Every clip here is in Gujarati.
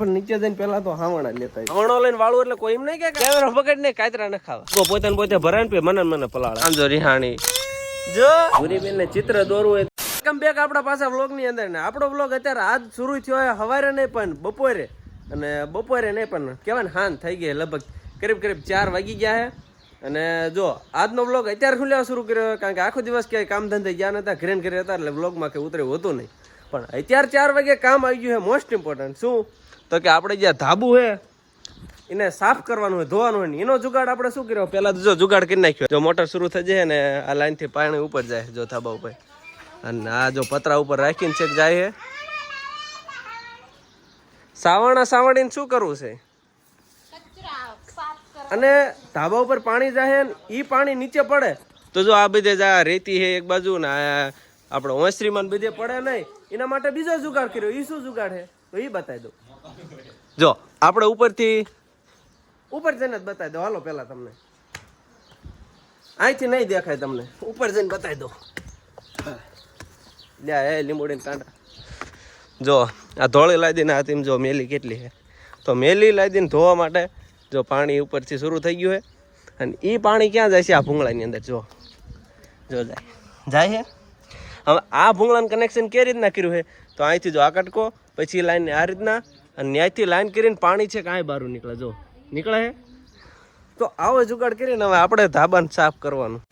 પણ નીચે જઈને પેલા તો હાવણા લેતા હાવણો લઈને વાળું એટલે કોઈ એમ નહીં કે કેમેરા પકડ ને કાતરા ન ખાવા પોતે પોતે ભરાય ને મને પલાળે આમ જો રિહાણી જો ભૂરીબેન ને ચિત્ર દોરવું હોય વેલકમ બેક આપણા પાછા વ્લોગ ની અંદર ને આપણો વ્લોગ અત્યારે આજ શરૂ થયો હોય સવારે નહીં પણ બપોરે અને બપોરે નહીં પણ કહેવાય ને હાન થઈ ગઈ લગભગ કરીબ 4 વાગી ગયા છે અને જો આજનો વ્લોગ અત્યારે શું લેવા શરૂ કર્યો કારણ કે આખો દિવસ ક્યાંય કામ ધંધે ગયા નતા ઘરે હતા એટલે વ્લોગમાં કંઈ ઉતર્યું હતું નહીં પણ અત્યારે 4 વાગે કામ આવી ગયું છે મોસ્ટ ઇમ્પોર્ટન્ટ શું તો કે આપણે જ્યાં ધાબુ છે એને સાફ કરવાનું હોય ધોવાનું હોય ને એનો જુગાડ આપણે શું કર્યો પહેલા તો જો જુગાડ કરી નાખ્યો જો મોટર શરૂ થઈ જાય ને આ લાઈનથી પાણી ઉપર જાય જો ધાબા ઉપર અને આ જો પતરા ઉપર રાખીને છેક જાય છે સાવડીને શું કરવું છે અને ધાબા ઉપર પાણી જાય ને એ પાણી નીચે પડે તો જો આ બધે જા રેતી છે એક બાજુ ને આપણે ઓસરીમાં બધે પડે નહીં એના માટે બીજો જુગાડ કર્યો એ શું જુગાડ છે તો એ બતાવી દઉં જો આપણે ઉપરથી ઉપર જઈને જ બતાવી દો હાલો પેલા તમને અહીંથી નહીં દેખાય તમને ઉપર જઈને બતાવી દો લ્યા હે લીંબોડીને કાંટા જો આ ધોળી લાદીને આ તેમ જો મેલી કેટલી છે તો મેલી લાદીને ધોવા માટે જો પાણી ઉપરથી શરૂ થઈ ગયું છે અને એ પાણી ક્યાં જાય છે આ ભૂંગળાની અંદર જો જાય છે હવે આ ભૂંગળાનું કનેક્શન કઈ રીતના કર્યું છે તો અહીંથી જો આ કટકો પછી લાઈન આ રીતના અને ન્યાયથી લાઈન કરીને પાણી છે કાંઈ બહાર નીકળે જો નીકળે છે તો આવો જુગાડ કરીને હવે આપણે ધાબાને સાફ કરવાનું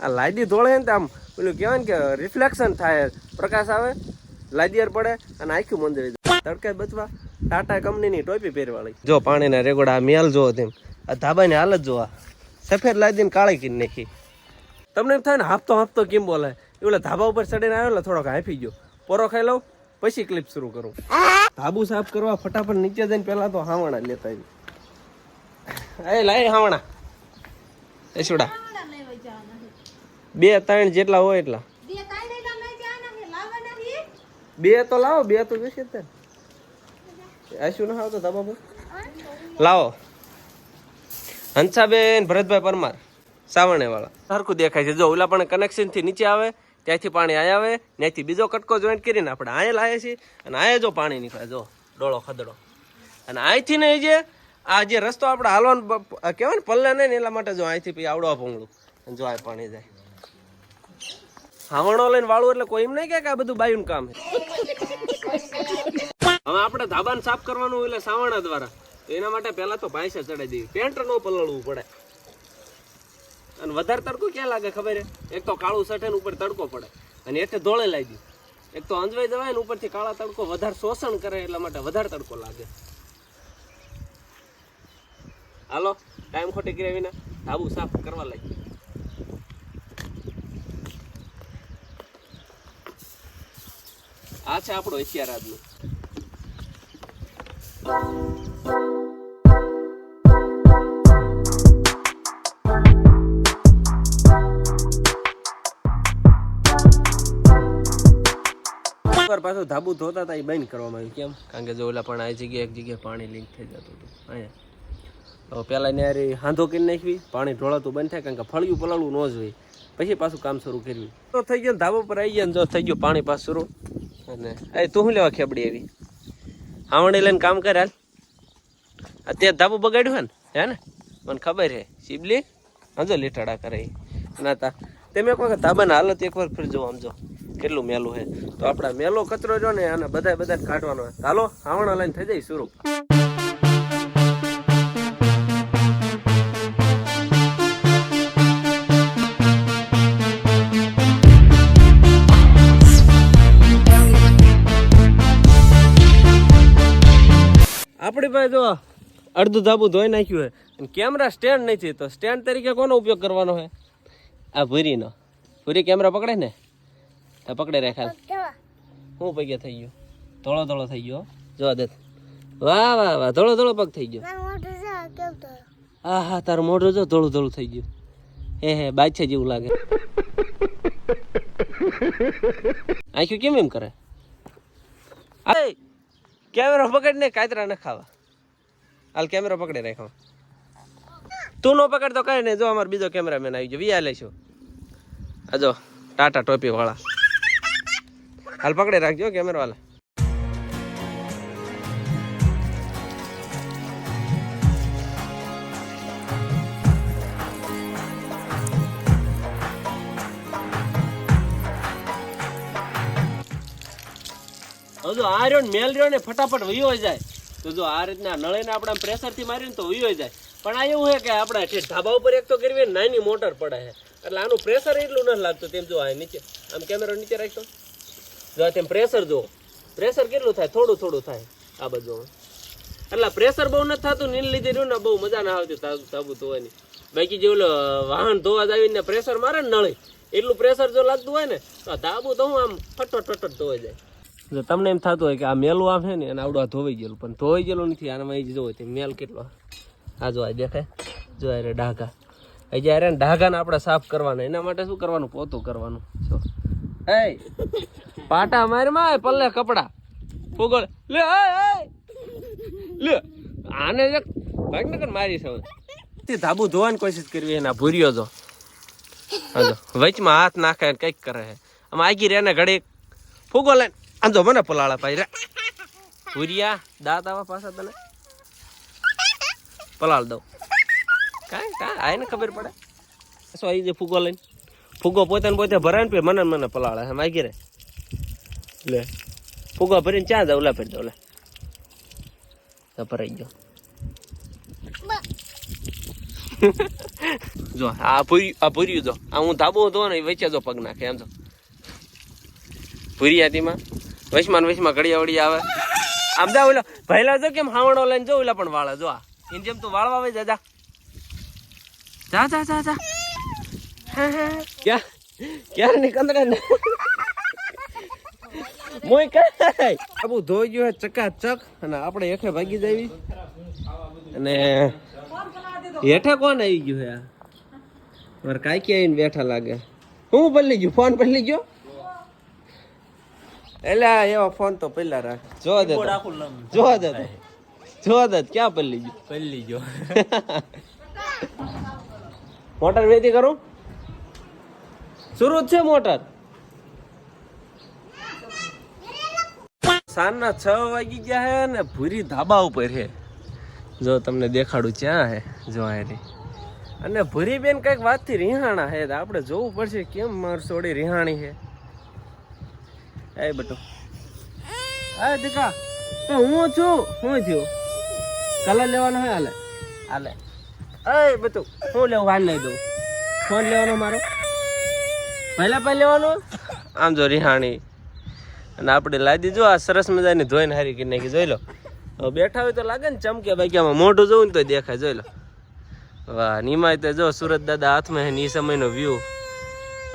આ લાદી ધોળે ને આમ પેલું કહેવાય ને કે રિફ્લેક્શન થાય પ્રકાશ આવે લાદીયાર પડે અને આખું મંદિર તડકે બચવા ટાટા કંપનીની ટોપી પહેરવાળી જો પાણીના રેગોડા મેલ જોવો તેમ આ ધાબાની હાલત જોવા સફેદ લાદીને કાળી કરી નાખી તમને એમ થાય ને હાફતો કેમ બોલે એટલે ધાબા ઉપર ચડીને આવ્યો એટલે થોડોક હાંફી ગયો પોરો ખાઈ લઉં પછી ક્લિપ શરૂ કરું ધાબુ સાફ કરવા ફટાફટ નીચે જઈને પેલા તો હાવણા લેતા આવી લાય હાવણા એ છોડા 2-3 જેટલા હોય એટલા 2 તો લાવો 2 તો જોશે જ આશું ના આવતો ધાબા પર લાવો હંસાબેન ભરતભાઈ પરમાર સાવણે વાળા સરખું દેખાય છે જો ઓલા પણ કનેક્શન થી નીચે આવે ત્યાંથી પાણી આયા આવે ત્યાંથી બીજો કટકો જોઈન્ટ કરીને આપણે આયા લાવીએ છીએ અને આયા જો પાણી નીકળે જો ડોળો ખદડો અને અહીંથી નહીં જે આ જે રસ્તો આપણે હાલવાનો કહેવાય ને પલ્લે નહીં ને એટલા માટે જો અહીંથી પછી આવડવા ભૂંગળું અને જો આ પાણી જાય હાવણો લઈને વાળું એટલે કોઈ એમ નહીં કે આ બધું બાયુનું કામ છે હવે આપણે ધાબાને સાફ કરવાનું એટલે સાવણા દ્વારા તો એના માટે પહેલા તો ભાઈસે ચડાવી દેવી પેન્ટ નો પલળવું પડે અને વધારે તડકો ક્યાં લાગે ખબર છે એક તો કાળું સઠે ને ઉપર તડકો પડે અને એટલે ધોળે લાવી દઉં એક તો અંજવાઈ જવાય ને ઉપરથી કાળા તડકો વધારે શોષણ કરે એટલા માટે વધારે તડકો લાગે હાલો ટાઈમ ખોટી કર્યા વિના ધાબુ સાફ કરવા લાગી આ છે આપણો હથિયાર આજનું પાછું ધાબુ ધોતા હતા એ બંધ કરવામાં આવ્યું કેમ કારણ કે જો ઓલા પણ આ જગ્યાએ એક જગ્યાએ પાણી લીક થઈ જતું હતું અહીંયા હવે પેલા ને હાંધો કરી નાખવી પાણી ઢોળાતું બંધ થાય કારણ કે ફળિયું પલાળવું ન જ હોય પછી પાછું કામ શરૂ કર્યું તો થઈ ગયું ધાબા પર આવી ગયા ને જો થઈ ગયું પાણી પાછું શરૂ અને તું શું લેવા ખેબડી આવી હાવણી લઈને કામ કરે હાલ અત્યારે ધાબુ બગાડ્યું હે ને મને ખબર છે શિબલી હાજો લીટાડા કરે ના તા તેમ એક વખત ધાબાની હાલત એકવાર ફરી જો આમ જો કેટલું મેલું છે તો આપણા મેલો કચરો જો ને અને બધા કાઢવાનો હોય હાલો હાવણા લઈને થઈ જાય શરૂ આપણી પાસે જો અડધું ધાબુ ધોઈ નાખ્યું હોય અને કેમેરા સ્ટેન્ડ નથી તો સ્ટેન્ડ તરીકે કોનો ઉપયોગ કરવાનો હોય આ ભૂરીનો ભૂરી કેમેરા પકડે ને પકડે રાખાલ હું પગે થઈ ગયો ધોળો થઈ ગયો જો દે વાહ ધોળો પગ થઈ ગયો હા તારું મોઢું જો ધોળું થઈ ગયું હે બાદશાહ જેવું લાગે આંખ્યું કેમ એમ કરે કેમેરા પકડ ને કાતરા ન ખાવા હાલ કેમેરા પકડે રાખ્યો તું નો પકડ તો કઈ નહીં જો અમારો બીજો કેમેરામેન આવી ગયો વિયા લેશો આ જો ટાટા ટોપી વાળા હાલ પકડે રાખજો કેમેરા વાળા હવે જો આ રહ્યો ને મેલ રહ્યો ને ફટાફટ વયો જાય તો જો આ રીતના નળીને આપણે પ્રેશરથી મારીને તો વયો જાય. પણ આ એવું છે કે આપણે ઢાબા ઉપર એક તો કરવી નાની મોટર પડે છે એટલે આનું પ્રેશર એટલું નથી લાગતું. તેમ જો આ નીચે આમ કેમેરો નીચે રાખતો જો તેમ પ્રેશર જો પ્રેશર કેટલું થાય થોડું થોડું થાય આ બધું એટલે પ્રેશર બહુ નથી થતું નીલ લીધે રહ્યું ને બહુ મજા ના આવતી તાબુ ધોવાની. બાકી જે ઓલો વાહન ધોવા આવીને પ્રેશર મારે ને નળી એટલું પ્રેશર જો લાગતું હોય ને તો તાબુ તો હું આમ ફટફટ ધોવાઈ જાય. જો તમને એમ થતું હોય કે આ મેલું આમ છે ને અને આવડું આ ધોવાઈ ગયેલું પણ ધોવાઈ ગયેલું નથી. આનામાં એ જો તે મેલ કેટલો આ જો આ દેખાય જો અરે ઢાકા એ જ્યારે ઢાકાને આપણે સાફ કરવાના એના માટે શું કરવાનું પોતું કરવાનું. જો એ પાટા મારમાં પલ્લે કપડા ફૂગળ લે લે આને એક ભાગનગર મારી છે ધાબુ ધોવાની કોશિશ કરવી એના ભૂર્યો જો હાજો વચમાં હાથ નાખે કંઈક કરે છે આમાં આગી રે ને ઘડી ફૂગો લઈને આંધો મને પલાળા પાઈ રે ભૂરિયા દાંત આવા પાછા તને પલાળ દઉં કાંઈ આને ખબર પડે શું આવી જાય ફૂગો લઈને ફૂગો પોતાને પોતે ભરાય ને મને પલાળે એમ આગી રે લે ફૂગો ભરીને ચા જાવ લા ફેર દઉં લે ભરાઈ ગયો. જો આ ભૂર્યું જો આ હું ધાબો ધો ને વચ્ચે જો પગ નાખે એમ જો ભૂરિયાતીમાં વચમાં ઘડિયા વળી આવે આમ જા ઓલા પહેલા જો કેમ હાવણો લઈને જો ઓલા પણ વાળે જો આ એમ જેમ તું વાળવા આવે જા ક્યારે નીકળે ને મોય કાય આબુ ધોઈ ગયો ચકાચક અને આપણે એકે ભાગી જાવી અને હેઠા કોણ આવી ગયું હે મારે કાંઈ આવીને બેઠા લાગે હું બદલી ગયું ફોન બદલી ગયો એટલે એવા ફોન તો પેલા રાખ જોવા દે ક્યાં પલ્લી ગયો મોટર વેતી કરું શરૂ છે મોટર સાંજના 6 વાગી ગયા હે ને ભૂરી ધાબા ઉપર છે જો તમને દેખાડું ક્યાં હે જો આરી અને ભૂરી બેન કઈક વાતથી રિહાણા હે આપણે જોવું પડશે કેમ માર સોડી રિહાણી છે. એ બટુ આ દીકા તો હું છું હું થયું કલર લેવાનો હે હાલે એ બટુ હું લેવું હાલ લઈ દઉં ફોન લેવાનો મારો પહેલા લેવાનો આમ જો રિહાણી અને આપણે લાદી જો આ સરસ મજાની ધોઈને હારી કરી નાખી જોઈ લો બેઠા હોય તો લાગે ને ચમકે બાકી આમાં મોઢું જોવું ને તો દેખાય જોઈ લો વાહ નિમાય તો જો સુરત દાદા હાથમાં હે ને એ સમયનો વ્યૂ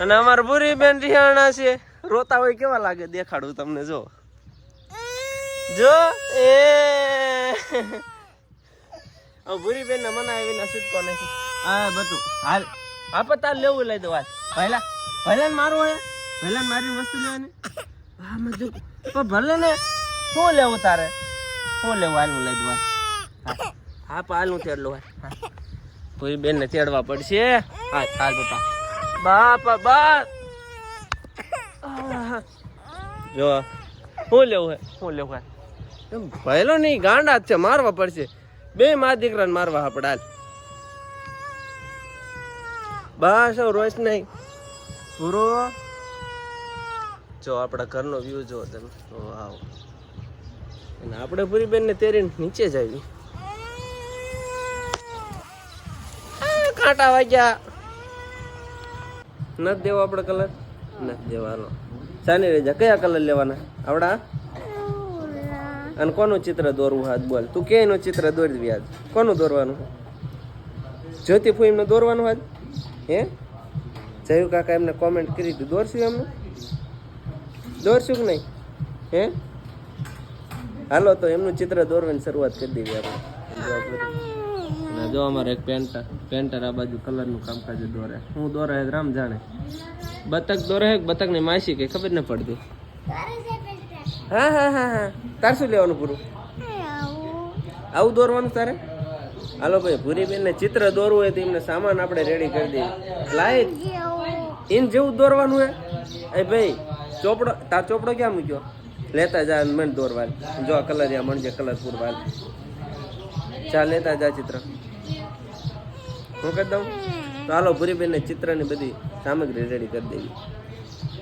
અને અમારા ભૂરી બેન રિહાણા છે રોતા હોય કેવા લાગે દેખાડું તમને જો એ ભૂરી બેન ને મને આવીને છૂટકો નથી હા બધું હાલ આપત તાર લેવું લઈ દો હાલ પહેલા મારું હે પહેલા મારી વસ્તુ લેવાની હા મજુ પણ ભલે ને શું લેવું તારે શું લેવું હાલ હું લઈ દઉં હા હાલ હું તેડલું હા ભૂરી બેન ને તેડવા પડશે હા હાલ બાપા બાપ જો શું લેવું હે એમ ભયલો નહીં ગાંડા છે મારવા પડશે બે મા દીકરાને મારવા આપણે હાલ બસ રોજ નહીં પૂરો જો આપણા ઘરનો વ્યૂ જો તમે વાવ અને આપણે પૂરી બેન ને તેરીને નીચે જ આવી કાંટા વાગ્યા નથી દેવો આપણે કલર નથી દેવાનો સાની રેજા કયા કલર લેવાના આવડા અને કોનું ચિત્ર દોરવું હાથ બોલ તું કે એનું ચિત્ર દોરી દે આજ કોનું દોરવાનું જ્યોતિ ફૂઈનું દોરવાનું હાથ હે જયુ કાકા એમને કોમેન્ટ કરી હતી દોરશું એમને દોરશું કે નહીં હે હાલો તો એમનું ચિત્ર દોરવાની શરૂઆત કરી દેવી આપણે જો અમારે એક પેન્ટર આ બાજુ કલરનું કામકાજ દોરે હું દોરે રામ જાણે બતક દોરે બતક ની માસી કઈ ખબર ન પડતી હા તાર શું લેવાનું પૂરું આવું દોરવાનું તારે હાલો ભાઈ ભૂરી બેન ને ચિત્ર દોરવું હોય તો એમને સામાન આપણે રેડી કરી દઈએ લાઈટ ઇન જેવું દોરવાનું હે એ ભાઈ ચોપડો તાર ચોપડો ક્યાં મૂક્યો લેતા જા મને દોરવાલ જો કલર યા મણજે કલર પૂરવાલ ચા લેતા જા ચિત્ર હું કરી દઉં તો હાલો ભૂરી બેન ને ચિત્રની બધી સામગ્રી રેડી કરી દેવી